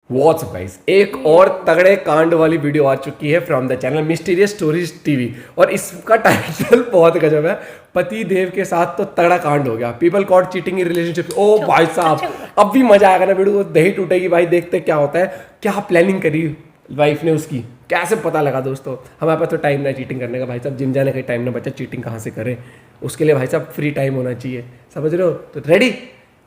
WhatsApp guys, एक और तगड़े कांड वाली वीडियो आ चुकी है from the channel mysterious stories TV और इसका टाइटल बहुत गजब है। पति देव के साथ तो तगड़ा कांड हो गया, people caught cheating in relationship. ओ भाई साहब, अब भी मजा आएगा ना वीडियो, दही टूटेगी भाई। देखते क्या होता है, क्या प्लानिंग करी वाइफ ने उसकी, कैसे पता लगा। दोस्तों हमारे पास तो टाइम ना चीटिंग करने का भाई साहब, जिम जाने का टाइम ना बचा, चीटिंग कहाँ से करें। उसके लिए भाई साहब फ्री टाइम होना चाहिए, समझ रहे हो। तो रेडी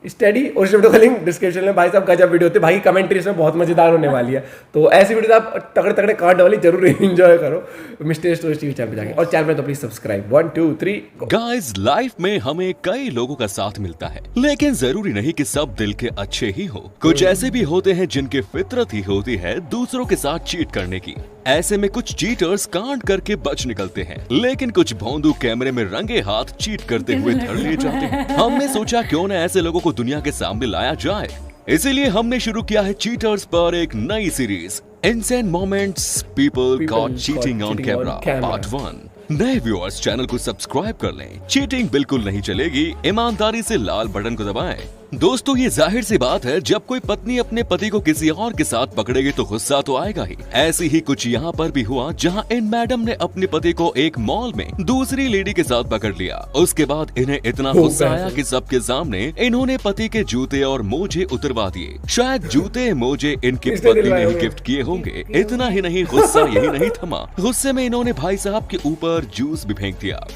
स्टडी और इस वीडियो का लिंक डिस्क्रिप्शन में। भाई साहब गजब वीडियो होती है भाई, कमेंट्री इसमें बहुत मजेदार होने वाली है। तो ऐसी वीडियो आप तगड़े तगड़े कांड वाली जरूर एंजॉय करो मिस्टर स्टोरीज टीवी चैनल पे जाके, और चैनल में तो प्लीज सब्सक्राइब। 1 2 3 गाइस, लाइफ में हमें कई लोगों का साथ मिलता है, लेकिन जरूरी नहीं कि सब दिल के अच्छे ही हो। कुछ ऐसे भी होते हैं जिनकी फितरत ही होती है दूसरों के साथ चीट करने की। ऐसे में कुछ चीटर्स कांड करके बच निकलते हैं, लेकिन कुछ भोंदू कैमरे में रंगे हाथ चीट करते हुए धर लिए जाते हैं। हमने सोचा क्यों न ऐसे लोगों को दुनिया के सामने लाया जाए, इसीलिए हमने शुरू किया है चीटर्स पर एक नई series, insane moments people caught cheating on camera part 1। नए व्यूअर्स चैनल को सब्सक्राइब कर लें, चीटिंग बिल्कुल नहीं चलेगी, ईमानदारी से लाल बटन को दबाएं। दोस्तों ये जाहिर सी बात है, जब कोई पत्नी अपने पति को किसी और के साथ पकड़ेगी तो गुस्सा तो आएगा ही। ऐसी ही कुछ यहाँ पर भी हुआ, जहाँ इन मैडम ने अपने पति को एक मॉल में दूसरी लेडी के साथ पकड़ लिया। उसके बाद इन्हें इतना गुस्सा आया कि सबके सामने इन्होंने पति के जूते और मोजे उतरवा दिए। शायद जूते मोजे इनकी पत्नी ने ही गिफ्ट किए होंगे। इतना ही नहीं, गुस्सा यही नहीं थमा, गुस्से में इन्होंने भाई साहब के ऊपर जूस भी फेंक दिया।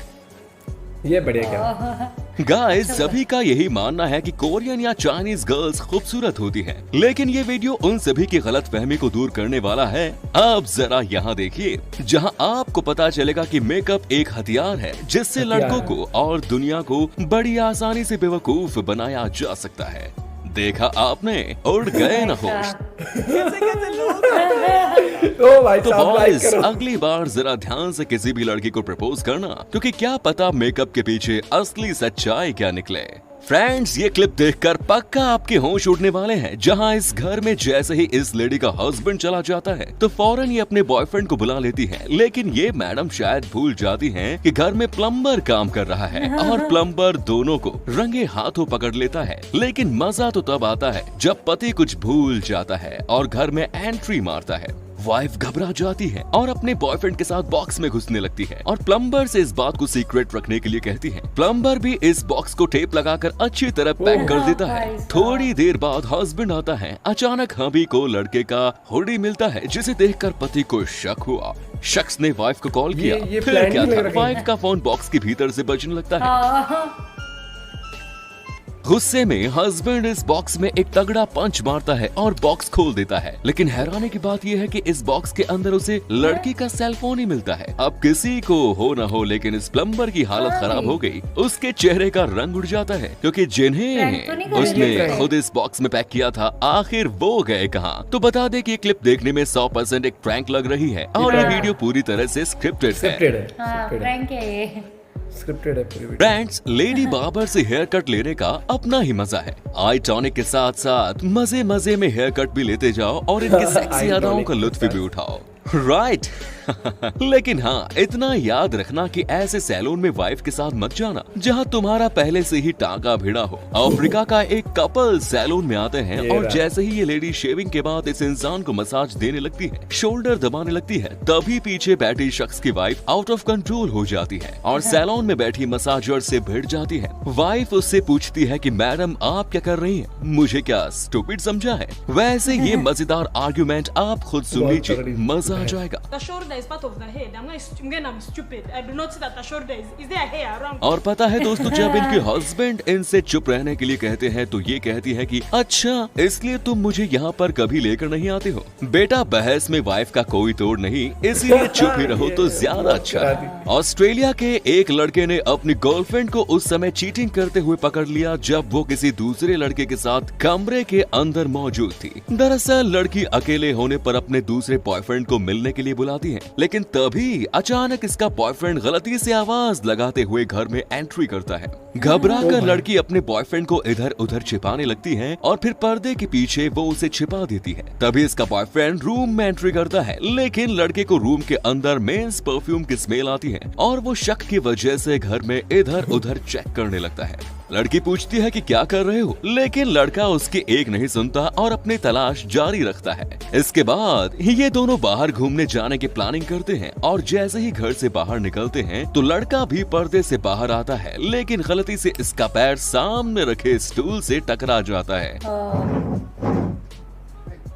ये बढ़िया क्या गाइस, सभी का यही मानना है कि कोरियन या चाइनीज गर्ल्स खूबसूरत होती हैं, लेकिन ये वीडियो उन सभी की गलतफहमी को दूर करने वाला है। अब जरा यहाँ देखिए, जहाँ आपको पता चलेगा कि मेकअप एक हथियार है जिससे लड़कों को और दुनिया को बड़ी आसानी से बेवकूफ बनाया जा सकता है। देखा आपने, उड़ गए न होश। ओ भाई तो साहब, बॉयज, like करो। अगली बार जरा ध्यान से किसी भी लड़की को प्रपोज करना, क्योंकि क्या पता मेकअप के पीछे असली सच्चाई क्या निकले। फ्रेंड्स, ये क्लिप देखकर पक्का आपके होश उड़ने वाले हैं, जहां इस घर में जैसे ही इस लेडी का हस्बैंड चला जाता है तो फौरन ये अपने बॉयफ्रेंड को बुला लेती है। लेकिन ये मैडम शायद भूल जाती हैं कि घर में प्लम्बर काम कर रहा है और प्लम्बर दोनों को रंगे हाथों पकड़ लेता है। लेकिन मजा तो तब आता है जब पति कुछ भूल जाता है और घर में एंट्री मारता है। वाइफ घबरा जाती है और अपने बॉयफ्रेंड के साथ बॉक्स में घुसने लगती है और प्लम्बर से इस बात को सीक्रेट रखने के लिए कहती है। प्लम्बर भी इस बॉक्स को टेप लगाकर अच्छी तरह पैक कर देता है। थोड़ी देर बाद हस्बैंड आता है। अचानक हबी को लड़के का हुडी मिलता है, जिसे देखकर पति को शक हुआ। शख्स ने वाइफ को कॉल किया। ये फिर क्या plan था, वाइफ का फोन बॉक्स के भीतर से बजने लगता है। गुस्से में हस्बैंड इस बॉक्स में एक तगड़ा पंच मारता है और बॉक्स खोल देता है। लेकिन हैरानी की बात यह है कि इस बॉक्स के अंदर उसे लड़की का सेल फोन ही मिलता है। अब किसी को हो न हो, लेकिन इस प्लम्बर की हालत खराब हो गई। उसके चेहरे का रंग उड़ जाता है, क्योंकि जिन्हें उसने खुद इस बॉक्स में पैक किया था, आखिर वो गए कहाँ। तो बता दे कि ये क्लिप देखने में 100% एक प्रैंक लग रही है और ये वीडियो पूरी तरह से स्क्रिप्टेड है। स्क्रिप्टेड है पूरी वीडियो। फ्रेंड्स, लेडी बार्बर से हेयर कट लेने का अपना ही मजा है। आई टॉनिक के साथ साथ मजे मजे में हेयर कट भी लेते जाओ और इनके सेक्सी अदाओं का लुत्फ भी उठाओ, राइट। लेकिन हाँ, इतना याद रखना कि ऐसे सैलून में वाइफ के साथ मत जाना जहाँ तुम्हारा पहले से ही टांका भिड़ा हो। अफ्रीका का एक कपल सैलून में आते हैं और जैसे ही ये लेडी शेविंग के बाद इस इंसान को मसाज देने लगती है, शोल्डर दबाने लगती है, तभी पीछे बैठी शख्स की वाइफ आउट ऑफ कंट्रोल हो जाती है और सैलून में बैठी मसाजर से भिड़ जाती है। वाइफ उससे पूछती है कि मैडम आप क्या कर रही हैं? मुझे क्या स्टूपिड समझा है? वैसे ये मजेदार आर्ग्यूमेंट आप खुद सुन लीजिए, मजा आ जाएगा। The shoulder is part of the head. I'm stupid. I do not see that the shoulder is there hair around. और पता है दोस्तों, जब इनके हस्बैंड इनसे चुप रहने के लिए कहते हैं तो ये कहती है कि अच्छा, इसलिए तुम मुझे यहाँ पर कभी लेकर नहीं आते हो। बेटा, बहस में वाइफ का कोई तोड़ नहीं, इसीलिए चुप ही रहो तो ज्यादा अच्छा है। ऑस्ट्रेलिया के एक लड़के ने अपनी गर्लफ्रेंड को उस समय चीटिंग करते हुए पकड़ लिया जब वो किसी दूसरे लड़के के साथ कमरे के अंदर मौजूद थी। दरअसल लड़की अकेले होने पर अपने दूसरे बॉयफ्रेंड को मिलने के लिए बुलाती है, लेकिन तभी अचानक इसका बॉयफ्रेंड गलती से आवाज लगाते हुए घर में एंट्री करता है। घबराकर लड़की अपने बॉयफ्रेंड को इधर उधर छिपाने लगती है और फिर पर्दे के पीछे वो उसे छिपा देती है। तभी इसका बॉयफ्रेंड रूम में एंट्री करता है, लेकिन लड़के को रूम के अंदर मेंस परफ्यूम की स्मेल आती है और वो शक की वजह से घर में इधर उधर चेक करने लगता है। लड़की पूछती है कि क्या कर रहे हो, लेकिन लड़का उसके एक नहीं सुनता और अपनी तलाश जारी रखता है। इसके बाद ये दोनों बाहर घूमने जाने की प्लानिंग करते हैं और जैसे ही घर से बाहर निकलते हैं तो लड़का भी पर्दे से बाहर आता है, लेकिन गलती से इसका पैर सामने रखे स्टूल से टकरा जाता है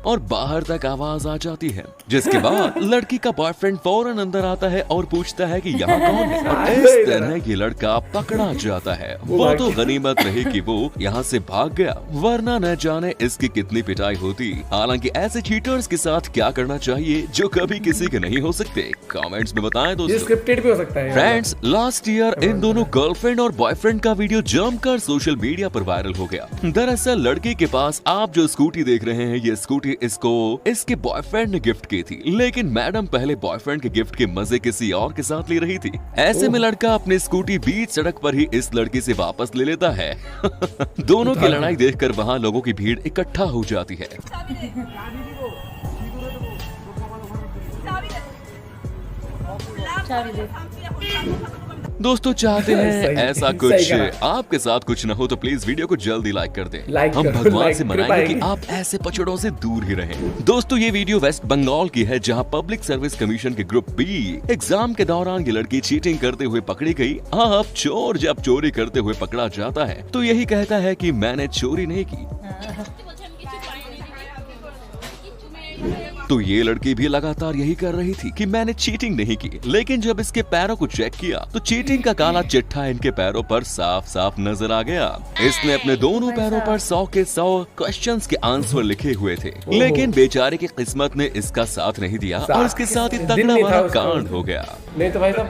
और बाहर तक आवाज आ जाती है, जिसके बाद लड़की का बॉयफ्रेंड फौरन अंदर आता है और पूछता है कि यहाँ कौन है। और इस तरह ये लड़का पकड़ा जाता है। वो तो गनीमत रही कि वो यहाँ से भाग गया, वरना न जाने इसकी कितनी पिटाई होती। हालांकि ऐसे चीटर्स के साथ क्या करना चाहिए जो कभी किसी के नहीं हो सकते, कमेंट्स में बताएं दोस्तों। स्क्रिप्टेड भी हो सकता है। फ्रेंड्स, लास्ट ईयर इन दोनों गर्लफ्रेंड और बॉयफ्रेंड का वीडियो जमकर सोशल मीडिया पर वायरल हो गया। दरअसल लड़की के पास आप जो स्कूटी देख रहे हैं, ये स्कूटी इसको इसके बॉयफ्रेंड ने गिफ्ट की थी, लेकिन मैडम पहले बॉयफ्रेंड के गिफ्ट के मजे किसी और के साथ ले रही थी। ऐसे में लड़का अपनी स्कूटी बीच सड़क पर ही इस लड़की से वापस ले लेता है। दोनों की लड़ाई देखकर वहाँ लोगों की भीड़ इकट्ठा हो जाती है। दोस्तों चाहते हैं ऐसा कुछ आपके साथ कुछ न हो तो प्लीज वीडियो को जल्दी लाइक कर दें। हम भगवान से मनाएंगे कि आप ऐसे पचड़ों से दूर ही रहें। दोस्तों ये वीडियो वेस्ट बंगाल की है, जहां पब्लिक सर्विस कमीशन के ग्रुप बी एग्जाम के दौरान ये लड़की चीटिंग करते हुए पकड़ी गई। अब चोर जब चोरी करते हुए पकड़ा जाता है तो यही कहता है कि मैंने चोरी नहीं की। तो ये लड़की भी लगातार यही कर रही थी कि मैंने चीटिंग नहीं की, लेकिन जब इसके पैरों को चेक किया तो चीटिंग का काला चिट्ठा इनके पैरों पर साफ साफ नजर आ गया। इसने अपने दोनों पैरों पर 100 के 100 क्वेश्चंस के आंसर लिखे हुए थे, लेकिन बेचारे की किस्मत ने इसका साथ नहीं दिया और इसके साथ ही तगड़ा वाला कांड हो गया। नहीं तो भाई साहब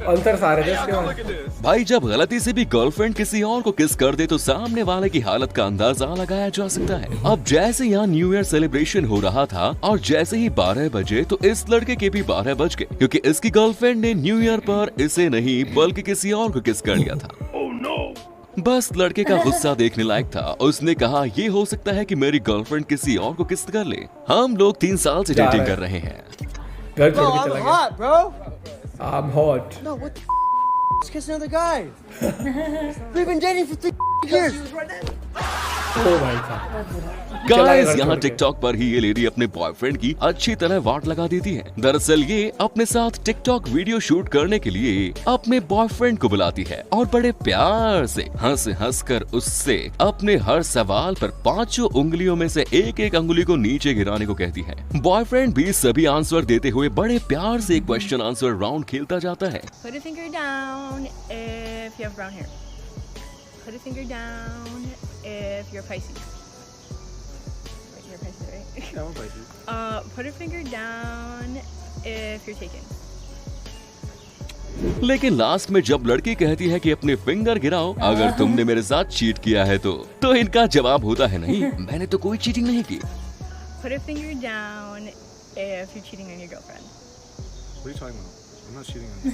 अंतर सारे थे इसके बाद। भाई जब गलती से भी गर्लफ्रेंड किसी और को किस कर दे तो सामने वाले की हालत का अंदाजा लगाया जा सकता है। अब जैसे यहाँ न्यू ईयर सेलिब्रेशन हो रहा था और जैसे ही 12 बजे तो इस लड़के के भी 12 बज गए, क्योंकि इसकी गर्लफ्रेंड ने न्यू ईयर पर इसे नहीं बल्कि किसी और को किस कर लिया था। बस लड़के का गुस्सा देखने लायक था। उसने कहा ये हो सकता है कि मेरी गर्लफ्रेंड किसी और को किस कर ले। हम लोग 3 साल से डेटिंग कर रहे हैं। घर छोड़ के चला गया। I'm hot. No, what the It's kissing another guy. We've been dating for 3 years. ओ भाई साहब। गाइस यहाँ टिकटॉक पर ही ये लेडी अपने बॉयफ्रेंड की अच्छी तरह वाट लगा देती है। दरअसल ये अपने साथ टिकटॉक वीडियो शूट करने के लिए अपने बॉयफ्रेंड को बुलाती है और बड़े प्यार से हंस कर उससे अपने हर सवाल पर 5 उंगलियों में से एक अंगुली को नीचे गिराने को कहती है। बॉयफ्रेंड भी सभी आंसर देते हुए बड़े प्यार से क्वेश्चन आंसर राउंड खेलता जाता है। Put a finger down if you have brown hair. Put a finger down if you're Pisces. Wait, you're Pisces, right? Yeah, I'm Pisces. Put a finger down if you're taken. लेकिन last में जब लड़की कहती है कि अपने finger गिराओ अगर तुमने मेरे साथ चीट किया है तो इनका जवाब होता है नहीं, मैंने तो कोई चीटिंग नहीं की। Put a finger down if you're cheating on your girlfriend. What are you talking about? I'm not cheating on you.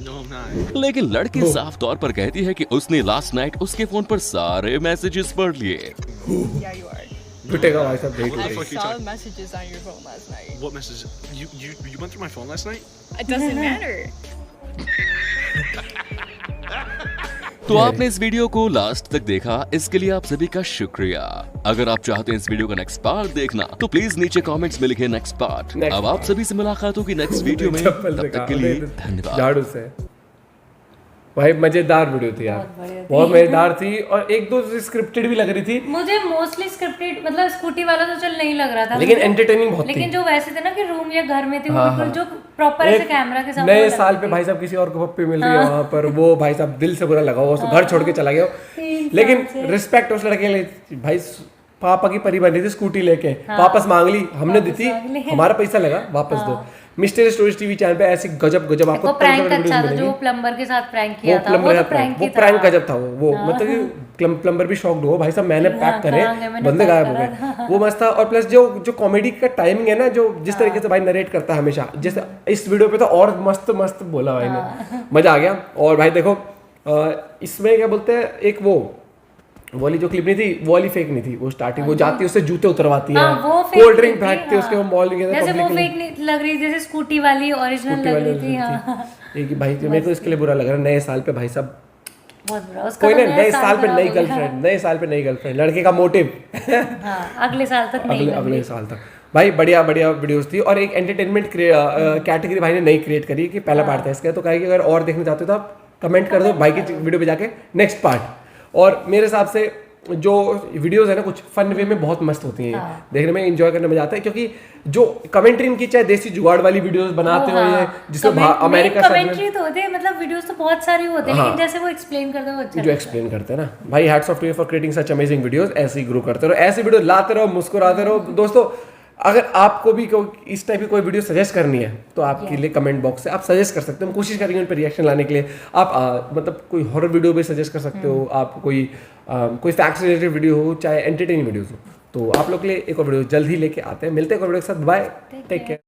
No, I'm not. लेकिन लड़की साफ तौर पर कहती है कि उसने लास्ट नाइट उसके फोन पर सारे मैसेजेस पढ़ लिए। Yeah, you are. पिटेगा भाई साहब देख What the I fuck you saw talking? messages on your phone last night. What message? You went through my phone last night? It doesn't matter. तो आपने इस वीडियो को लास्ट तक देखा, इसके लिए आप सभी का शुक्रिया। अगर आप चाहते हैं इस वीडियो का नेक्स्ट पार्ट देखना तो प्लीज नीचे कमेंट्स में लिखें नेक्स्ट पार्ट। अब आप सभी से मुलाकात होगी नेक्स्ट वीडियो में, चप्पल तब से तक के लिए धन्यवाद। झाड़ू से भाई मजेदार वीडियो थी यार, बहुत मजेदार थी और एक दो स्क्रिप्टेड भी लग रही थी। मुझे मोस्टली स्क्रिप्टेड मतलब स्कूटी वाला तो चल नहीं लग रहा था, लेकिन मुझे। एंटरटेनिंग बहुत लेकिन थी। जो वैसे थे ना कि रूम या घर में थे वो हाँ, बिल्कुल हाँ। जो प्रॉपर ऐसे कैमरा के सामने नए वो लग साल रही पे थी। भाई साहब किसी और को पप्पी मिल रही है वहाँ पर, वो भाई साहब दिल से बुरा लगा, वो घर छोड़ के चला गया। लेकिन रिस्पेक्ट उस लड़के के लिए भाई, पापा की परी बन रही थी स्कूटी लेके, वापस मांग ली, हमने दी थी, हमारा पैसा लगा वापस दो। मिस्टर स्टोरीज टीवी चैनल पे ऐसी गजब आपको वो प्रैंक तगड़ी अच्छा था वीडियोस जो मिलेंगी। प्लम्बर के साथ प्रैंक किया था, वो प्लम्बर तो प्रैंक वो प्रैंक गजब था। वो मतलब कि प्लम्बर भी शॉक्ड हुआ भाई साहब, मैंने पैक करे बंदे गायब हो गए, वो मस्त था। और प्लस जो कॉमेडी का टाइमिंग है ना, जो जिस तरीके से भाई नरेट करता है हमेशा, जैसे इस वीडियो पे तो और मस्त बोला भाई ने, मजा आ गया। और भाई देखो इसमें क्या बोलते हैं, एक वो वाली जो क्लिप नहीं थी, वो वाली फेक नहीं थी, वो स्टार्टिंग वो जाती है उससे जूते उतरवाती है, कोल्ड ड्रिंक फेंकती है उसके, वो मॉल के जैसे वो फेक नहीं लग रही, जैसे स्कूटी वाली ओरिजिनल लग रही थी। हाँ एक भाई मेरे को इसके लिए बुरा लग रहा है, नए साल पे भाई साहब बहुत बुरा उसका कोई तो नहीं, नए साल पे खराब नई हो गया। गर्लफ्रेंड, नए साल पे नई गर्लफ्रेंड, लड़के का मोटिव हाँ, अगले साल तक नहीं अगले साल तक। भाई बढ़िया बढ़िया वीडियोस थी, और एक एंटरटेनमेंट कैटेगरी भाई ने नई क्रिएट करी कि पहला पार्ट था इसका, तो कहा कि अगर और देखना चाहते हो तो आप कमेंट कर दो भाई की वीडियो पे जाके नेक्स्ट पार्ट। और मेरे हिसाब से जो वीडियोस है ना कुछ फन वे में बहुत मस्त होती हैं, देखने में एंजॉय करने में जाता है, क्योंकि जो कमेंट्री इनकी चाहे देसी जुगाड़ वाली वीडियोस बनाते हो ये जिसमें अमेरिका कमेंट्री तो होते हैं, मतलब वीडियोस तो बहुत सारी होते हैं, लेकिन जैसे वो एक्सप्लेन करते हैं वो अच्छा जो एक्सप्लेन करते हैं ना भाई, hats off to you for creating such amazing videos. ऐसे ही ग्रो करते रहो, ऐसे वीडियो लाते रहो, मुस्कुराते रहो। दोस्तों अगर आपको भी इस टाइप की कोई वीडियो सजेस्ट करनी है तो आपके लिए कमेंट बॉक्स से आप सजेस्ट कर सकते हो, हम कोशिश करेंगे उन पर रिएक्शन लाने के लिए। आप मतलब कोई हॉरर वीडियो भी सजेस्ट कर सकते हो, आप कोई फैक्ट्स रिलेटेड वीडियो हो, चाहे एंटरटेनिंग वीडियोस हो, तो आप लोग के लिए एक और वीडियो जल्द ही लेके आते हैं। मिलते हैं एक और वीडियो के साथ, बाय, टेक केयर।